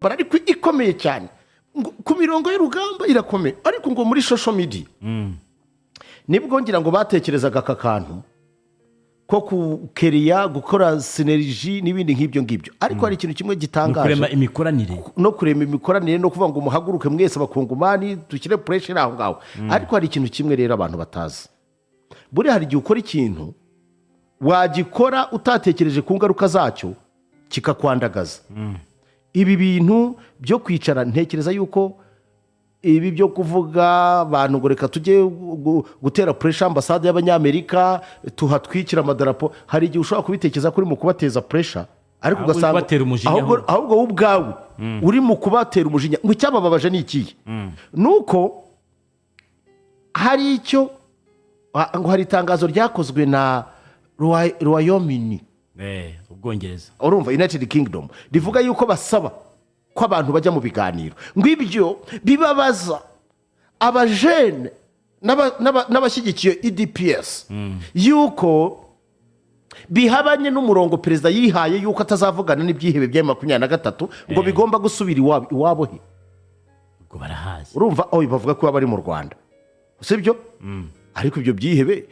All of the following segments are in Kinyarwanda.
ariko ikomeye cyane ku mirongo y'urugamba irakomeye ariko ngo muri social media nibwo ngira ngo batekerezaga aka kantu ko kukeriya gukora synergy n'ibindi nk'ibyo ngibyo ariko hari ikintu kimwe gitangaje no kurema imikoranire no kuvuga ngo muhaguruke mwese abakongomani dushyire pressure aho ngaho ariko hari ikintu kimwe rero abantu batazi buri hari igihe ukora ikintu wagikora utatekereje ku ngaruka zacyo kikakwandagaza ibi bintu byo kwicara ntekereza yuko ibi byo kuvuga abantu ngo reka tujye gutera pressure ambasade y'abanyamerika tuhatwikira amadarapo hari igihe ushobora kubitekereza kuri mu kubateza pressure ariko ugasanga ahubwo wowe ubwawe uri mu kubatera umujinya ngo icyabababaje ni ikihe nuko hari icyo ngo hari itangazo ryakozwe na Royaume-Uni ubwongereza urumva United Kingdom rivuga yuko basaba ko abantu bajya mu biganiro ngo ibyo bibabaza abajene n'abashyigikiye EDPS yuko bihabanye n'umurongo perezida yihaye yuko atazavugana n'ibyihebe bya 23 ngo bigomba gusubira iwabo he ngo barahazi urumva bavuga ko bari mu Rwanda sibyo ariko ibyo byihebe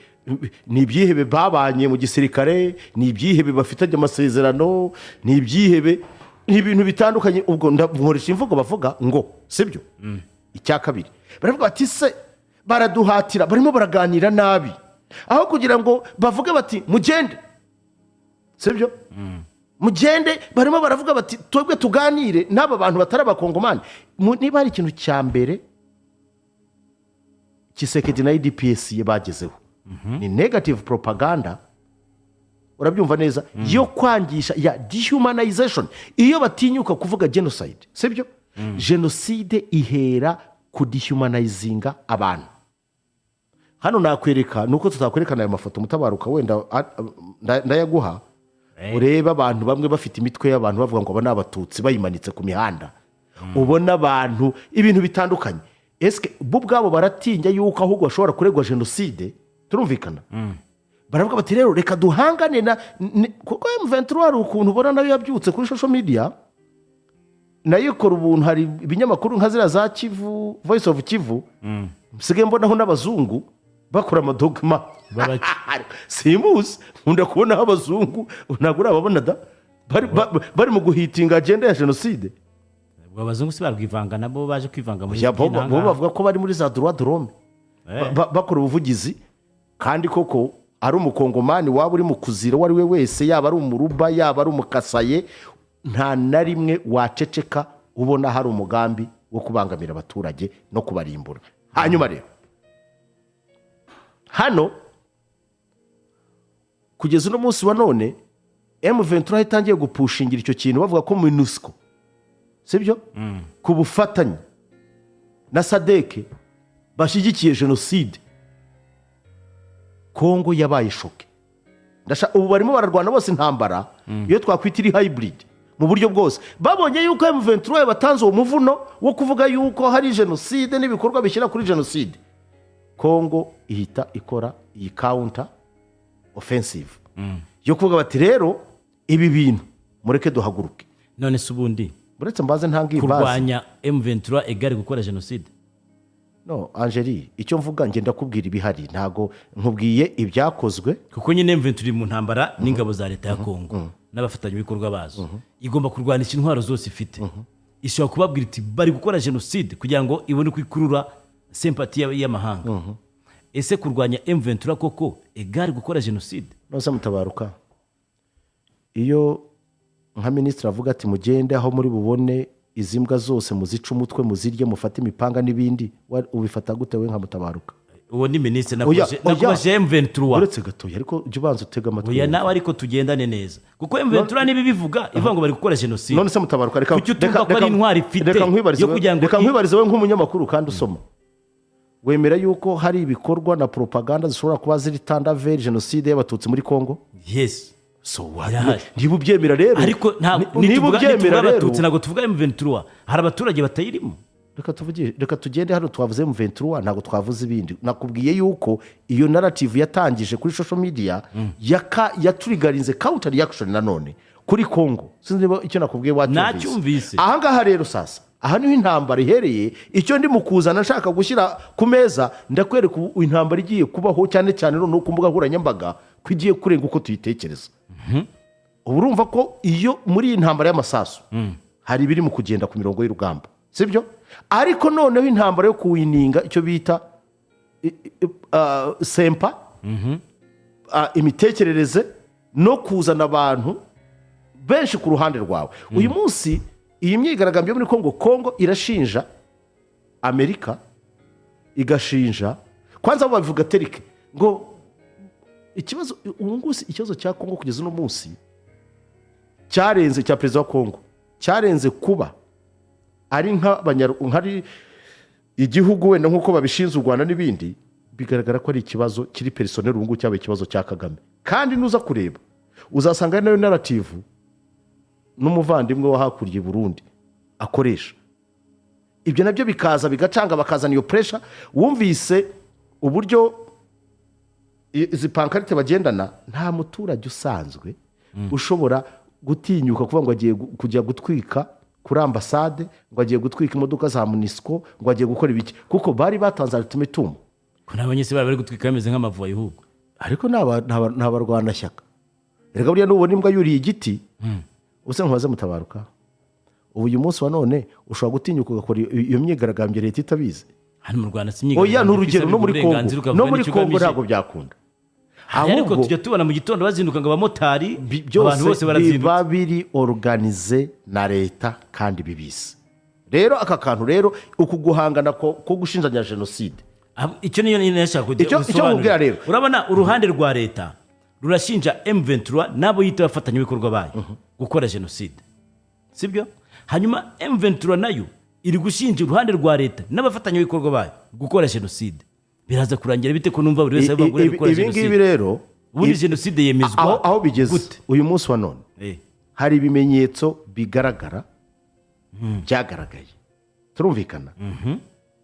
ni ibyihebe babanye mu gisirikare ni ibyihebe bafitanye amasezerano ni ibyihebe ni ibintu bitandukanye ubwo nkoresha imvugo bavuga ngo sibyo icya kabiri baravuga bati se baraduhatira barimo baraganira nabi aho kugira ngo bavuge bati mugende sibyo mugende barimo baravuga bati twebwe tuganire n'aba bantu batari abakongomani niba hari ikintu cya mbere Kisekedi na EDPS bagezeho ni negative propaganda urabyumva neza yo kwangisha ya dehumanization iyo batinyuka kuvuga genocide sibyo genocide ihera ku dehumanizinga abantu hano nakwereka nuko tutakwerekana aya mafoto mutabaruka wenda ndayaguha ureba abantu bamwe bafite imitwe y'abantu bavuga ngo aba ni abatutsi bayimanitse ku mihanda ubona abantu ibintu bitandukanye eske bo ubwabo baratinya yuko ahubwo bashobora kuregwa genocide turumvikana baravuga bati rero reka duhangane kuko M23 hari ukuntu ubona nayo yabyutse kuri social media nayo ikora ubuntu hari ibinyamakuru nka zira za Kivu Voice of Kivu msigaye mbonaho n'abazungu bakora amadogma simuzi nkunda kubonaho abazungu ntabwo urababona da bari mu guhitinga agenda ya genocide abazungu si barwivanga nabo baje kwivanga mu bo bavuga ko bari muri za droit de l'homme bakora ubuvugizi kandi koko ari umukongomani waba uri mu kuzira wari we wese yaba ari umuruba yaba ari umukasaye nta na rimwe waceceka ubona hari umugambi wo kubangamira abaturage no kubarimbura hanyuma rero hano kugeza uno munsi wa none M23 itangiye gupushingira icyo kintu bavuga ko MONUSCO sibyo ku bufatanye na SADC bashyigikiye genocide Kongo yabaye shoke ubu barimo bararwana bose intambara iyo twakwita iri hybrid mu buryo bwose babonye yuko M23 batanze uwo muvuno wo kuvuga yuko hari genocide n'ibikorwa bishyira kuri genocide Kongo ihita ikora iyi counter offensive yo kuvuga bati rero ibi bintu mureke duhaguruke none se ubundi buretse mbaze ntangiye kurwanya M23 egari gukora genocide no Angeli icyo mvuga ngenda kubwira ibihari ntago nkubwiye ibyakozwe kuko nyine M23 mu ntambara n'ingabo za leta ya Kongo n'abafatanya bikorwa bazo igomba kurwanisha intwaro zose ifite ishobora kubabwira iti bari gukora genocide kugira ngo ibone kwikurura sympathie y'amahanga ese kurwanya M23 koko egari gukora genocide nose mutabaruka iyo nka ministre avuga ati mugende aho muri bubone izi mbwa zose muzica umutwe muzirye mufate imipanga n'ibindi ubifata gute we nka mutabaruka uwo ni ministre nakoje M23 uretse gatoya ariko ujye ubanza utega amatwi oya nawe ariko tugendane neza kuko M23 nibi bivuga ivuga ngo bari gukora genocide none se mutabaruka reka nkwibarize we nk'umunyamakuru kandi usoma wemera yuko hari ibikorwa na propaganda zishobora kuba ziri tandaveri genocide y'abatutsi muri Kongo yes so niba ubyemera rero ariko niba ubyemera rero ntabwo tuvuga M23 hari abaturage batayirimo reka tugende hano twavuze M23 ntabwo twavuze ibindi nakubwiye yuko iyo narrative yatangije kuri social media yatrigarinze counter reaction nanone kuri Kongo sinzi niba icyo nakubwiye Nacyumvise. aha ngaha rero sasa aha niho intambara ihereye icyo ndi mu kuzana nshaka gushyira ku meza ndakwereka intambara igiye kubaho cyane cyane no ku mbuga nkoranyambaga ko igiye kurenga uko tuyitekereza ubu urumva ko iyo muri iyi ntambara y'amasasu hari ibiri mu kugenda ku mirongo y'urugamba sibyo ariko noneho intambara yo kuwininga icyo bita sempa imitekerereze no kuzana abantu benshi ku ruhande rwawe uyu munsi iyi myigaragambyo muri Kongo irashinja Amerika igashinja kwanza abo babivuga terike ngo ikibazo ubu ngubu ikibazo cya Kongo kugeza uno munsi cyarenze cya perezida wa Kongo cyarenze kuba ari nk'ari igihugu wenda nk'uko babishinze u Rwanda n'ibindi bigaragara ko ari ikibazo kiri perisoneri ubu ngubu cyabaye ikibazo cya Kagame kandi nuza kureba uzasanga ari nayo narrative n'umuvandimwe wa hakurya i Burundi akoresha ibyo nabyo bikaza bigacanga bakazana iyo pressure wumvise uburyo izi pankarite bagendana nta muturage usanzwe ushobora gutinyuka kuvuga ngo agiye kujya gutwika kuri ambasade ngo agiye gutwika imodoka za munisiko ngo agiye gukora ibiki kuko bari batanze ultimatum ko n'abanyesi bari gutwika bameze nk'amavubi y'uhugu ariko nta barwanashyaka reka buriya nubona imbwa yuriye igiti ubuse nkubaze mutabaruka ubu uyu munsi wa none ushobora gutinyuka ugakora iyo myigaragambyo leta itabizi hano mu Rwanda si oya n'urugero no muri Kongo ntabwo byakunda ariko tujya tubona mu gitondo bazinduka ngo abamotari abantu bose barazindutse biba biri organize na leta kandi bibizi rero aka kantu rero uku guhangana ko gushinjanya jenoside icyo niyo nashaka kujya usobanurira rero urabona uruhande rwa leta rurashinja M23 nabo yita bafatanya ibikorwa bayo gukora jenoside sibyo hanyuma M23 nayo iri gushinja uruhande rwa leta n'abafatanya ibikorwa bayo gukora jenoside biraza kurangira bite ko numva buri wese avuga ngo gukora jenoside ibi ngibi rero ubundi jenoside yemezwa aho bigeze uyu munsi wa none hari ibimenyetso bigaragara byagaragaye turumvikana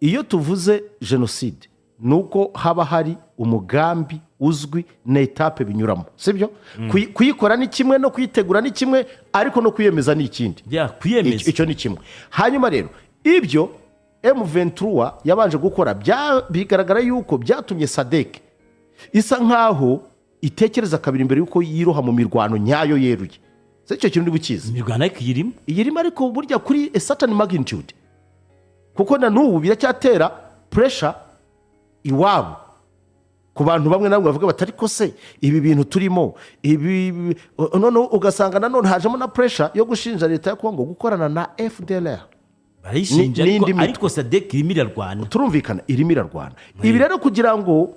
iyo tuvuze jenoside nuko haba hari umugambi uzwi na etape binyuramo sibyo kuyikora ni kimwe no kuyitegura ni kimwe ariko no kuyemeza ni ikindi icyo ni kimwe hanyuma rero ibyo M23 yabanje gukora bigaragara yuko byatumye SADC isa nkaho itekereza kabiri imbere yuko yiroha mu mirwano nyayo yeruye se icyo kintu nibukiza imirwano iyirimo ariko burya kuri a certain magnitude kuko na n'ubu biracyatera pressure iwabo ku bantu bamwe nabwo bavuga batari ko se ibi bintu turimo ibi none ugasanga nanone hajemo na pressure yo gushinja leta ya Kongo gukorana na FDLR barayishinja ariko SADC irimo irarwana turumvikana irimo irarwana ibi rero kugira ngo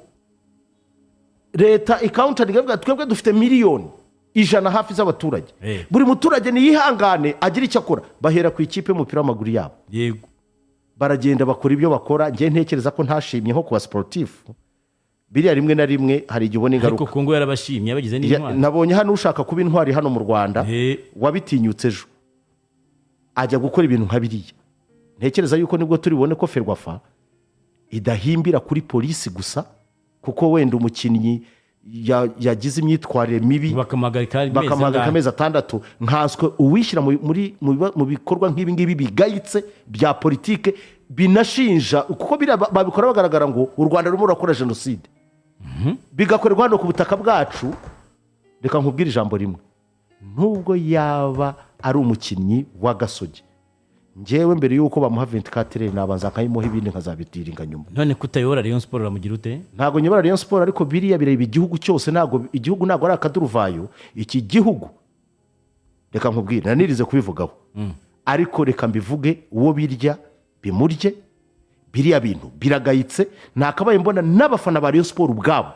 leta ikauntaringa ivuga twebwe dufite miliyoni 100 hafi z'abaturage buri muturage niyihangane agira icyo akora bahera ku ikipe y'umupira w'amaguru yabo yego baragenda bakora ibyo bakora ngiye ntekereza ko ntashimye nko kuba sportif biriya rimwe na rimwe hari igihe ubona ingaruka ariko Kongo yarabashimye abagize n'intwari nabonye hano ushaka kuba intwari hano mu Rwanda wabitinyutse ejo ajya gukora ibintu nka biriya ntekereza yuko nibwo turibone ko Ferwafa idahimbira kuri polisi gusa kuko wenda umukinnyi yagize imyitwarire mibi bakamuhagarika amezi 6 nkanswe uwishyira mu bikorwa nk'ibi ngibi bigayitse bya politike binashinja kuko babikora bagaragara ngo u Rwanda rurimo rurakora jenoside bigakorerwa hano ku butaka bwacu reka nkubwire ijambo rimwe nubwo yaba ari umukinnyi wa Gasogi njyewe mbere yuko bamuha 24 nabanza nkayimuha ibindi nkazabitiringa nyuma none kutayobora Rayon Sport uramugira ute ntago nyobora Rayon Sport ariko biriya bireba igihugu cyose ntago igihugu ntago ari akaduruvayo iki gihugu reka nkubwire nanirize kubivugaho ariko reka mbivuge uwo birya bimurye biriya bintu biragayitse nakabaye mbona n'abafana ba Rayon Sport ubwabo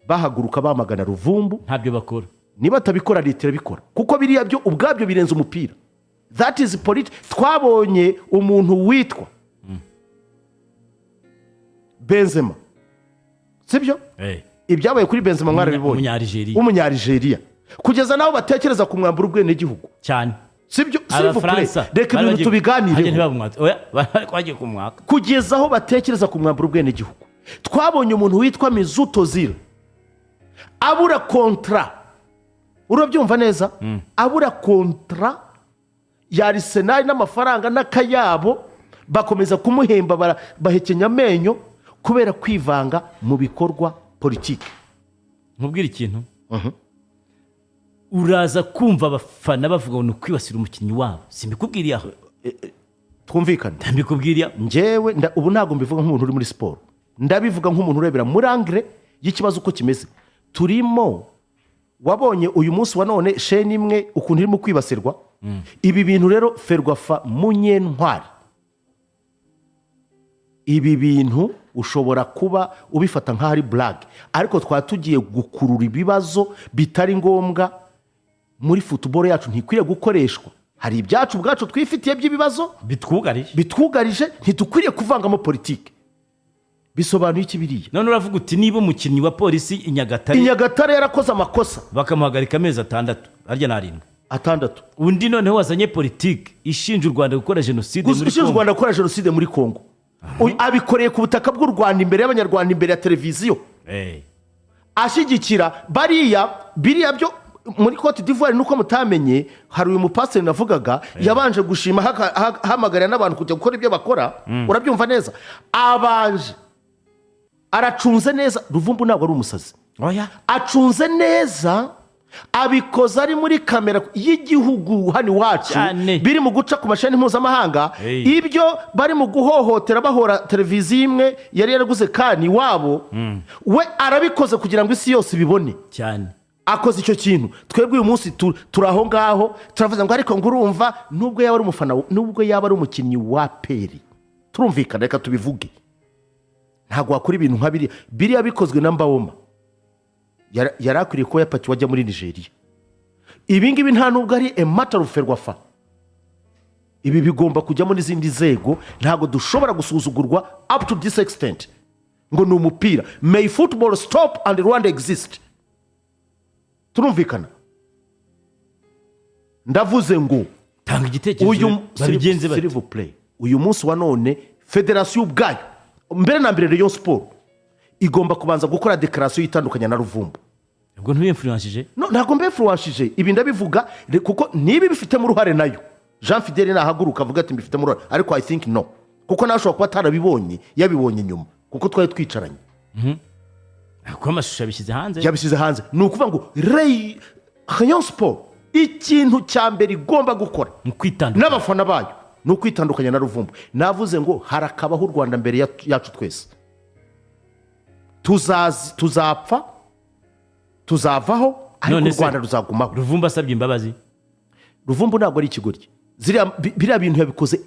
bahaguruka bamagana Luvumbu ntabyo bakora niba tabikora leta bikora kuko biriya byo ubwabyo birenze umupira that is twabonye umuntu witwa Benzema sibyo ibyabaye kuri Benzema mwarabibonye umunyarigeria kugeza naho batekereza kumwambura ubwene gihugu cyane sibyo reka ibintu tubiganire kugeza aho batekereza kumwambura ubwene gihugu twabonye umuntu witwa Mesut Ozil abura kontra urabyumva neza abura kontra ya Arsenal n'amafaranga n'akayabo bakomeza kumuhemba bahekenya amenyo kubera kwivanga mu bikorwa politiki. nkubwira ikintu uraza kumva abafana bavuga ngo ni ukwibasira umukinnyi wabo, simbikubwiriye aho twumvikane, mbikubwiriye njyewe ubu ntabwo mbivuga nk'umuntu uri muri siporo, ndabivuga nk'umuntu urebera muri angire y'ikibazo uko kimeze. turimo wabonye uyu munsi wa none sheni imwe ukuntu irimo kwibasirwa. ibi bintu rero Ferwafa munyentwari, ibi bintu ushobora kuba ubifata nk'aho ari burage, ariko twaba tugiye gukurura ibibazo bitari ngombwa muri futuboro yacu. ntikwiriye gukoreshwa, hari ibyacu ubwacu twifitiye by'ibibazo bitwugarije, ntidukwiriye kuvangamo politiki. bisobanuye iki biriya? none uravuga uti niba umukinnyi wa polisi i Nyagatare yarakoze amakosa bakamuhagarika amezi 6 harya na 6, undi noneho wazanye politiki ishinja u Rwanda gukora jenoside muri Kongo, abikoreye ku butaka bw'u Rwanda imbere y'abanyarwanda, imbere ya televiziyo, ashyigikira biriya byo muri Cote d'Ivoire. nuko mutamenye, hari uyu mupasiteri navugaga yabanje gushima hamagarira n'abantu kujya gukora ibyo bakora. urabyumva neza, abanje aracunze neza. Luvumbu ntabwo ari umusazi, acunze neza, abikoze ari muri kamera y'igihugu hano iwacu, biri mu guca ku mashini mpuzamahanga. ibyo bari mu guhohotera bahora televiziyo imwe yari yaraguze kani wabo, we arabikoze kugira ngo isi yose ibibone cyane. akoze icyo kintu. twebwe uyu munsi turi aho ngaho turavuze ngo ariko ngo urumva, nubwo yaba ari umufana, nubwo yaba ari umukinnyi wa peri, turumvikana, reka tubivuge, ntabwo wakora ibintu nka biriya bikozwe na Mbawoma. yari akwiriye kuba yapakiwe ajya muri Nigeria. ibi ngibi nta nubwo ari matter of Ferwafa, ibi bigomba kujyamo n'izindi nzego. ntabwo dushobora gusuzugurwa up to this extent ngo ni umupira. May football stop and Rwanda exist. turumvikana, ndavuze ngo tanga igitekerezo babigenze bati s'il play. uyu munsi wa none federasiyo ubwayo, mbere na mbere Rayon Sport igomba kubanza gukora dekarasiyo itandukanye na Luvumbu. ubwo ntibimfluenshije? ntabwo mbefluenshije, ibi ndabivuga kuko niba bifitemo uruhare nayo Jean Fidele nahaguruka avuga ati mbifitemo uruhare, ariko I think no, kuko nawe ashobora kuba atarabibonye, yabibonye nyuma kuko twari twicaranye. kuko amashusho yabishyize hanze. ni ukuvuga ngo Rayon Sport ikintu cya mbere igomba gukora n'abafana bayo ni ukwitandukanya na Luvumbu. navuze ngo harakabaho u Rwanda mbere yacu twese. tuzapfa, tuzavaho, ariko u Rwanda ruzagumaho. Luvumbu asabye imbabazi? Luvumbu ntabwo ari ikigoryi. biriya bintu yabikoze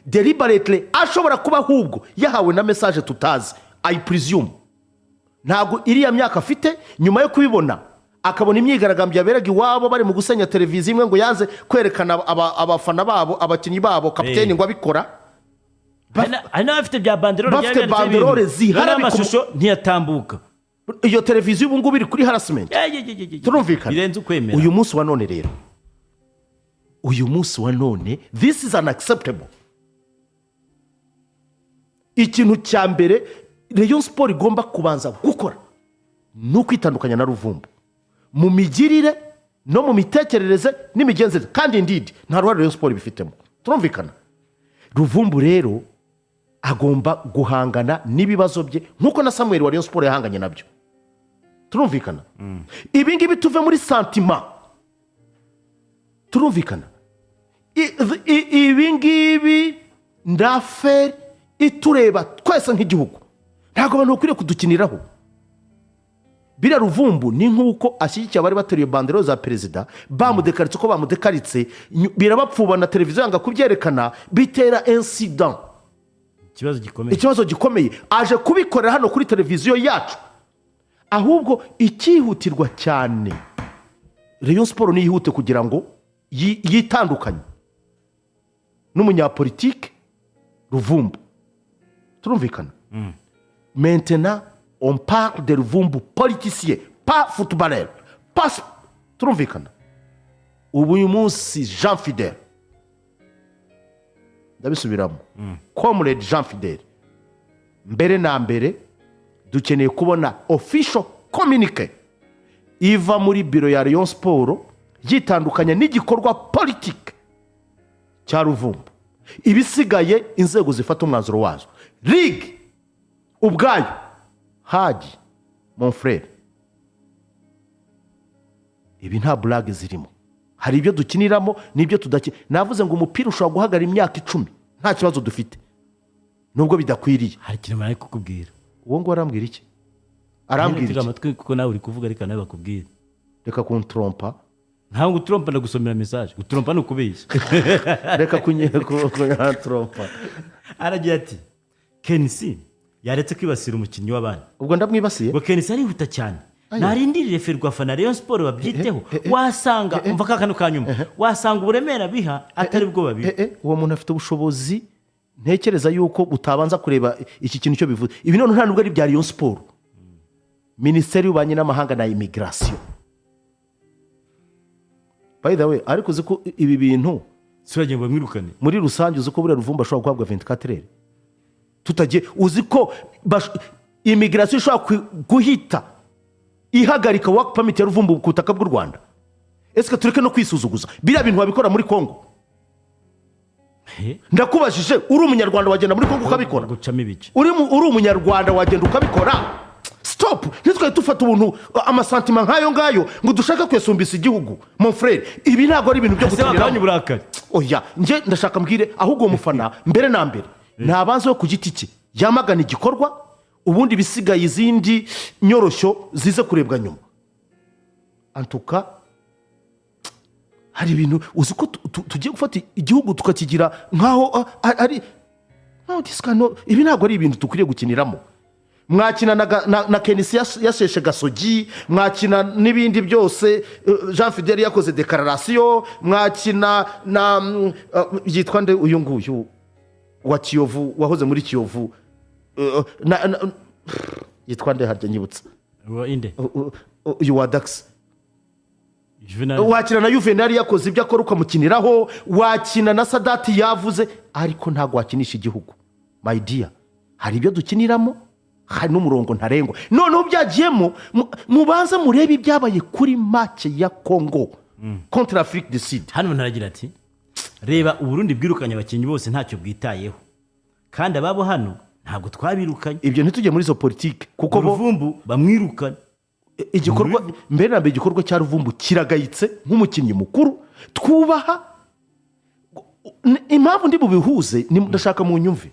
deliberately, ashobora kuba ahubwo yahawe na message tutazi, I presume. ntabwo iriya myaka afite, nyuma yo kubibona akabona imyigaragambyo yaberaga iwabo bari mu gusenya televiziyo imwe, ngo yanze kwerekana abafana babo, abakinnyi babo, kapiteni ngo abikora. hari n'abafite bya banderole zihari, amashusho ntiyatambuka. iyo televiziyo ubu ngubu iri kuri harassment. turumvikana, birenze ukwemera. uyu munsi wa none rero, this is unacceptable. ikintu cya mbere Rayon Sport igomba kubanza gukora ni ukwitandukanya na Luvumbu mu migirire no mu mitekerereze n'imigenzereze, kandi indeed nta ruhare Rayon Sport bifitemo. turumvikana, Luvumbu rero agomba guhangana n'ibibazo bye nk'uko na Samuel wa Rayon Sport yahanganye nabyo. turumvikana, ibi ngibi tuve muri santima. turumvikana, ibi ngibi ndaferi itureba twese nk'igihugu, ntabwo abantu bakwiriye kudukiniraho. biriya Luvumbu ni nk'uko ashyigikiye abari bateruye banderole za perezida, bamudekaritse uko bamudekaritse, birabapfuba na televiziyo yanga kubyerekana, bitera incident, ikibazo gikomeye. aje kubikorera hano kuri televiziyo yacu. ahubwo icyihutirwa cyane, Rayon Sport niyihute kugira ngo yitandukanye n'umunyapolitike Luvumbu. turumvikana, maintenant on parle de Luvumbu politicien, pas footballeur, pas. turumvikana, ubu uyu munsi Jean Fidele, ndabisubiramo, comrade Jean Fidele, mbere na mbere dukeneye kubona official communique iva muri biro ya Rayon Sport yitandukanya n'igikorwa politike cya Luvumbu. Ibisigaye inzego zifata umwanzuro wazo. Ligue ubwayo Haji mon frère, ibi nta blague zirimo. Hari ibyo dukiniramo n'ibyo tudakina. Navuze ngo umupira ushobora guhagarara imyaka 10 nta kibazo dufite, nubwo bidakwiriye. hari ikintu bari kukubwira. Uwo ngo arambwira iki? Arambwira iki? amatwi kuko nawe uri kuvuga ariko nawe bakubwira. Reka kuntrompa. Ntabwo utrompa ndagusomera message. Utrompa nukubeshya. Reka kunyantrompa. Aragira ati KNC yaretse kwibasira umukinnyi w'abandi. Ubwo ndamwibasiye. Ngo KNC arihuta cyane. Narindirire Ferwafa na Rayon Sport babyiteho. Wasanga umva kakano kanyuma. Wasanga uburemera biha atari bwo babi. Uwo muntu afite ubushobozi, ntekereza yuko utabanza kureba iki kintu cyo bivuze. Ibi none nta nubwo ari bya Rayon Sport. Minisiteri y'Ububanyi n'Amahanga na Immigration. By the way, ariko uzi ko ibi bintu suragiye ngo bamwirukane. Muri rusange uzi ko buriya Luvumbu ashobora guhabwa 24 heures. Tutagiye uzi ko immigration ishobora guhita ihagarika work permit ya Luvumbu ku butaka bw'u Rwanda. Ese tureke no kwisuzuguza biriya bintu babikora muri Kongo? Ndakubajije, uri umunyarwanda wagenda muri Kongo ukabikora? Uri umunyarwanda wagenda ukabikora? Stop! Nitwe tufata ubuntu amasantima nkayo ngayo ngo dushaka kwesumbisa igihugu. Mon frère, ibi ntago ari ibintu byo gutinira. Oya, nje ndashaka mbwire ahubwo umufana mbere na mbere ntabanze yo ku giti cye yamagana igikorwa, ubundi bisigaye izindi nyoroshyo zize kurebwa nyuma. Antuka hari ibintu uzi ko tugiye gufata igihugu tukakigira nkaho ari ibi ntago ari ibintu tukwiriye gukiniramo. Mwakina na KNC yasheshe gasogi, mwakina n'ibindi byose. Jean Fidel yakoze declaration, mwakina na yitwa nde uyu nguyu wa Kiyovu wahoze muri Kiyovu, yitwa nde harya nyibutsa inde uyu wa Dax. Wakina na Juvenal yakoze ibyo akora ukamukiniraho, wakina na Sadati yavuze, ariko ntago wakinisha igihugu. My dear, hari ibyo dukiniramo, hari n'umurongo ntarengwa. Noneho byagiyemo mubanza murebe ibyabaye kuri match ya Congo contre Afrique du Sud. Hano ntaragira ati reba Uburundi bwirukanye abakinnyi bose ntacyo bwitayeho, kandi ababo hano ntabwo twabirukanye. Ibyo ntitujye muri zo politique kuko Luvumbu bamwirukanye. Igikorwa mbere na mbere igikorwa cya Luvumbu kiragayitse nk'umukinnyi mukuru twubaha. Impamvu ndi bubihuze ndashaka mu nyumve.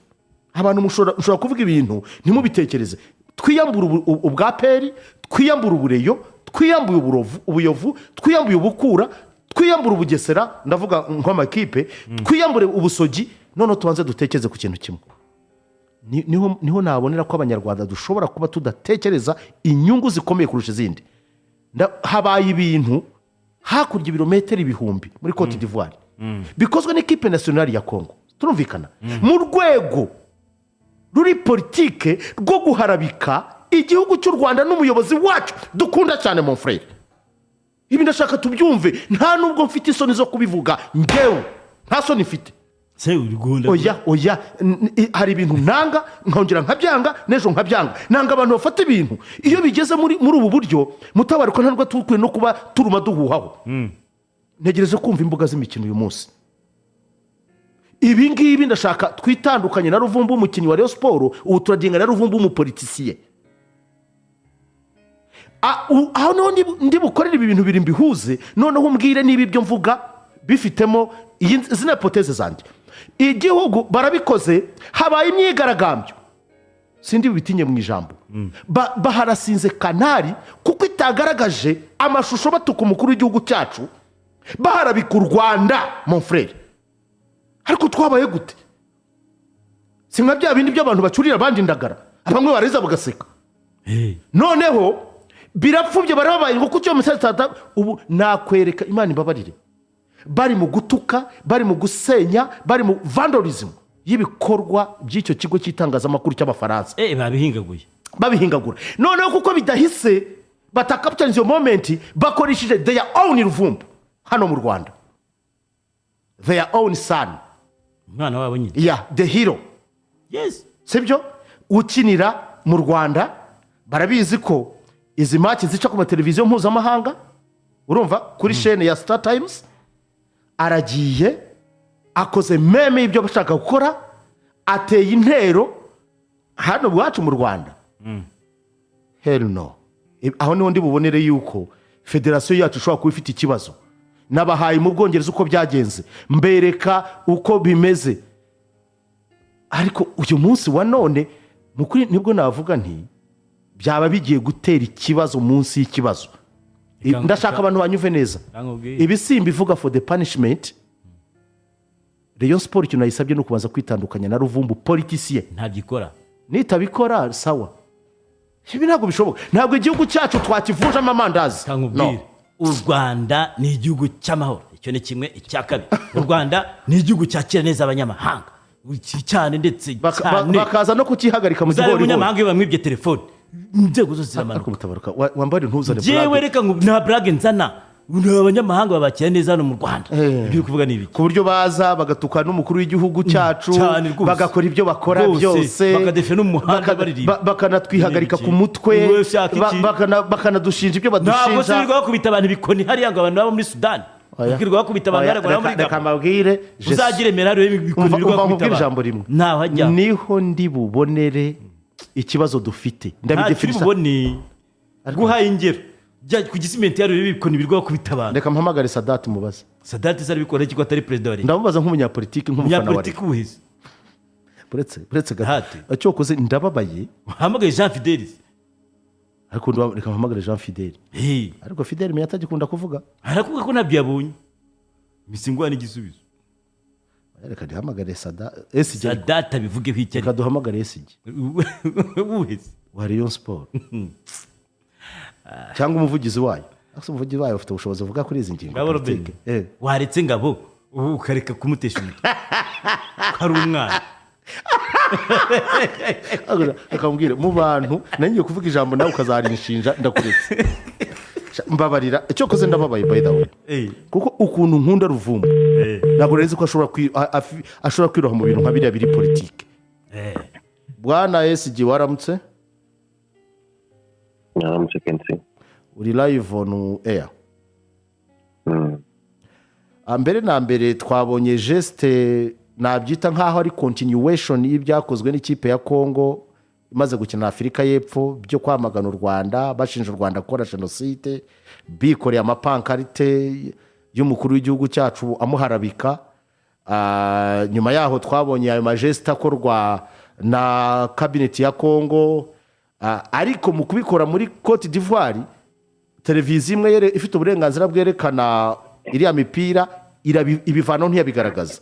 Abantu mushobora kuvuga ibintu ntimubitekereze. Twiyambura ubwa peri, twiyambura ubureyo, twiyambuye ubuyovu, twiyambuye ubukura, twiyambura ubugesera, ndavuga nk'amakipe, twiyambure ubusogi. None tubanze dutekereze ku kintu kimwe. Niho nabonera ko abanyarwanda dushobora kuba tudatekereza inyungu zikomeye kurusha izindi. Habaye ibintu hakurya ibirometero ibihumbi muri Cote d'Ivoire bikozwe n'ikipe nationale ya Congo. Turumvikana mu rwego ruri politike rwo guharabika igihugu cy'u Rwanda n'umuyobozi wacu dukunda cyane, mon frère. Ibi ndashaka tubyumve, nta nubwo mfite isoni zo kubivuga. Ngewe nta soni mfite. Oya, hari ibintu nanga nkongera nkabyanga, nejo nkabyanga. Nanga abantu bafata ibintu iyo bigeze muri ubu buryo mutabaruka ntabwo tukwiye no kuba turuma duhuhaho. Ntegereje kumva imbuga z'imikino uyu munsi. Ibi ngibi ndashaka twitandukanye na Luvumbu umukinnyi wa Rayon Sport, ubu turagenga na Luvumbu umupolitisiye. Aho ndi bukorera ibi bintu biri mbihuze, noneho umbwire niba ibyo mvuga bifitemo izina hypothèse zanjye. Igihugu barabikoze, habaye imyigaragambyo, sindi bitinye mu ijambo. Baharasinze kanari kuko itagaragaje amashusho batuka umukuru w'igihugu cyacu, baharabika u Rwanda, mon frère. Ariko twabaye gute? Singa bya bindi by'abantu bacurira abandi ndagara, abamwe bariza bagaseka. Noneho birapfubye barabaye ngo kucyo musatata. Ubu nakwereka Imana imbabarire, bari mu gutuka, bari mu gusenya, bari mu vandalism y'ibikorwa by'icyo kigo cy'itangazamakuru cy'Abafaransa. Babihingagura. Noneho kuko bidahise batakapitaniza iyo moment, bakoresheje their own Luvumbu hano mu Rwanda, their own son, mwana wabo nyine. The hero. Yes. Sibyo ukinira mu Rwanda, barabizi ko izi match zica ku mateleviziyo mpuzamahanga urumva kuri shene ya Star Times, aragiye akoze meme y'ibyo bashaka gukora, ateye intero hano iwacu mu Rwanda. Hell no. Aho niho ndi bubonere yuko federasiyo yacu ishobora kuba ifite ikibazo. Nabahaye mu Bwongereza uko byagenze, mbereka uko bimeze, ariko uyu munsi wa none mukuri nibwo navuga nti byaba bigiye gutera ikibazo munsi y'ikibazo. Ndashaka abantu banyuve neza, ibisimba ivuga for the punishment. Rayon Sport ikintu nayisabye no kubanza kwitandukanya na Luvumbu politicien. ntabyikora Nitabikora sawa, ibi ntabwo bishoboka. Ntabwo igihugu cyacu twakivuje amandazi. no. U Rwanda ni igihugu cy'amahoro, icyo ni kimwe. Icya kabiri, u Rwanda ni igihugu cyakira neza abanyamahanga cyane, ndetse cyane bakaza no kukihagarika mu gihe umunyamahanga iyo bamwibye telefone inzego zose ziramanuka. Wambare ntuzane jewe reka ngo nta brage nzana, abanyamahanga babakira neza hano mu Rwanda. Ibyo kuvuga ni ibiki? Ku buryo baza bagatuka n'umukuru w'igihugu cyacu, bagakora ibyo bakora byose, bakadefe n'umuhanda baririmba, bakanatwihagarika ku mutwe, bakanadushinja ibyo badushinja. Ntabwo se birirwa bakubita abantu ibikoni hariya ngo abantu baba muri Sudani, birirwa bakubita abantu bari muri Reka mbabwire, uzagire meraro y'ibikoni birirwa bakubita ijambo rimwe, naho ajya niho ndi bubonere ikibazo dufite. Ndabidefinisa guhaye ingero ku gisimenti yari ibikoni birirwa bakubita abantu. Reka mpamagare Sadati mubaze. Sadati zari bikora iki ko atari president wa leta? Ndamubaza nk'umunyapolitiki, nk'umufana wa leta. Ubuhize buretse gato cyokoze ndababaye. Hamagaye Jean Fidelis, ariko reka mpamagare Jean Fidel. Ariko Fidel me yatagikunda kuvuga, arakuvuga ko nabyo yabonye misingwa n'igisubizo. Reka duhamagare Sadati abivuge h'icyo. Reka duhamagare SG ubuhize wa Rayon Sport cyangwa umuvugizi wayo. Umuvugizi wayo ufite ubushobozi uvuga kuri izi ngingo. Waretse Ngabo ukareka kumutesha umutwe ari umwana. Akambwira mu bantu nangiye kuvuga ijambo nawe ukazarinshinja, ndakuretse. Mbabarira, icyo koze ndababaye by the way, kuko ukuntu nkunda Luvumbu ntabwo nzi ko ashobora kwiroha mu bintu nka biriya biri politike. Bwana SG waramutse? Naramutse KNC. Uri live on air. Mbere na mbere twabonye geste nabyita nkaho ari continuation y'ibyakozwe n'ikipe ya Congo imaze gukina Afurika y'Epfo byo kwamagana u Rwanda, bashinja u Rwanda gukora genocide, bikoreye amapankarite y'umukuru w'igihugu cyacu amuharabika. Nyuma yaho twabonye ayo majeste akorwa na cabinet ya Congo, ariko mu kubikora muri Cote d'Ivoire televiziyo imwe ifite uburenganzira bwerekana iriya mipira ibivano ntiyabigaragaza.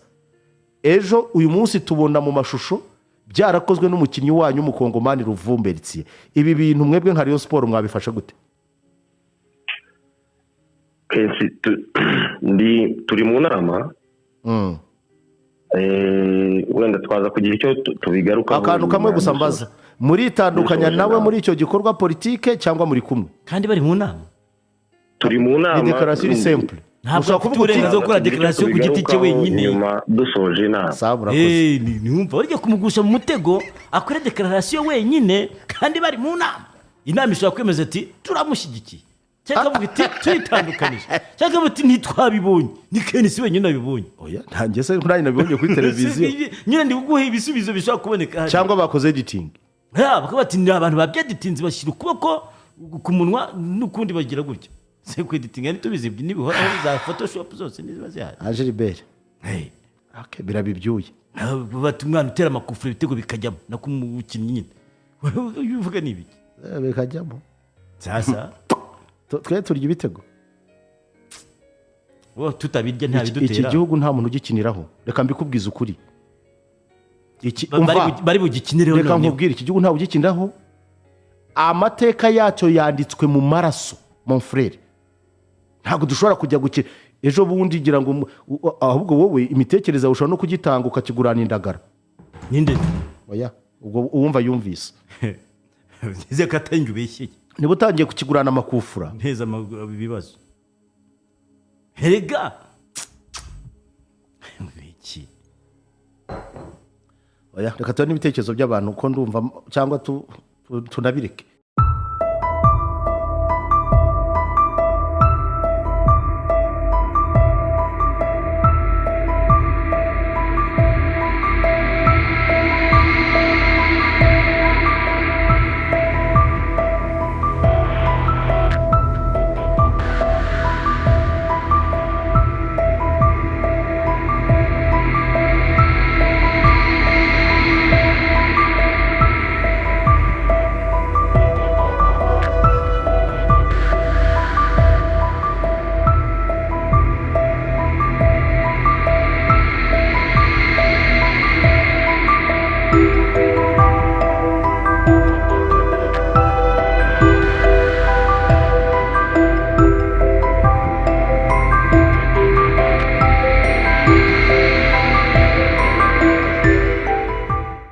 Ejo uyu munsi tubona mu mashusho byarakozwe n'umukinnyi wanyu umukongomani Luvumbu. Ibi bintu mwebwe nka Rayon Sport mwabifasha gute? Turi mu nama, wenda twaza kugira icyo tubigaruka. Akantu kamwe gusa mbaza, muritandukanya nawe muri icyo gikorwa politike cyangwa muri kumwe? Kandi bari mu nama. Turi mu nama. Declaration simple. Ntabwo afite uburenganzira bwo gukora declaration ku giti cye wenyine. Nyuma dusoje inama. Numva barya kumugusha mu mutego akora declaration wenyine kandi bari mu nama. Inama ishobora kwemeza ati turamushyigikiye, cyangwa avuga ati twitandukanije, cyangwa avuga ati ntitwabibonye, ni KNC wenyine nabibonye. Oya ntangiye se nari nabibonye kuri televiziyo. Nyine ndi kuguha ibisubizo bishobora kuboneka. Cyangwa bakoze editing. Bakaba bati ni abantu babyeditinze bashyira ukuboko ku munwa n'ukundi bagira gutya. Se kweditinga nitubizi nibihora za Photoshop zose niziba zihari. Gilbert. Birabibyuye. Bati umwana utera amakufuri ibitego bikajyamo na kumukinnyi nyine. Uvuga ni ibiki? Bikajyamo. Sasa twe turya ibitego. Tutabirya nta bidutera. Iki gihugu nta muntu ugikiniraho. Reka mbikubwiza ukuri. Bari bugikinireho. Reka nkubwire, iki gihugu nta ugikiniraho. Amateka yacyo yanditswe mu maraso, mon frère. Ntabwo dushobora kujya gukina ejo bundi ngira ngo ahubwo wowe imitekerereze ushobora no kugitanga ukakigurana indagara. Ninde? Oya, ubwo uwumva yumvise. Nize katangiye ubeshye. Niba utangiye kukigurana amakufura. Nteza ibibazo. Herega. Iki. Oya, reka tubone ibitekerezo by'abantu ko ndumva cyangwa tunabireke.